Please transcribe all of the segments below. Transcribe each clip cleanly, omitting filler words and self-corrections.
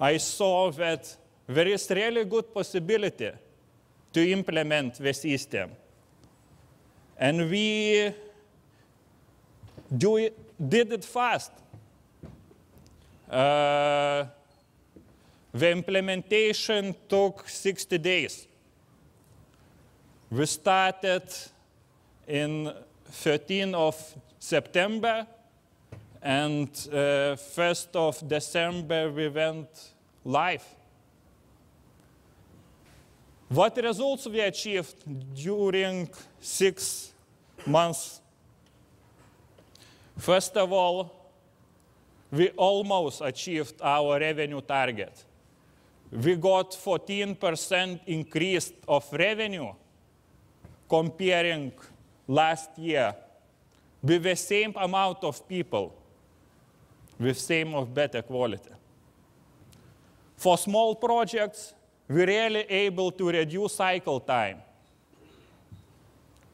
I saw that there is really good possibility to implement the system. And we did it fast. The implementation took 60 days. We started in 13th of September, and 1st of December we went live. What results we achieved during 6 months? First of all, we almost achieved our revenue target. We got 14% increase of revenue comparing last year with the same amount of people, with same or better quality. For small projects, we're really able to reduce cycle time.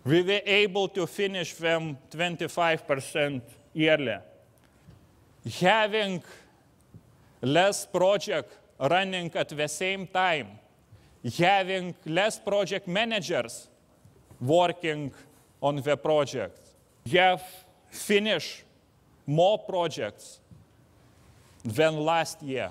We were able to finish them 25% earlier. Having less project running at the same time, having less project managers working on the project, we have finished more projects than last year.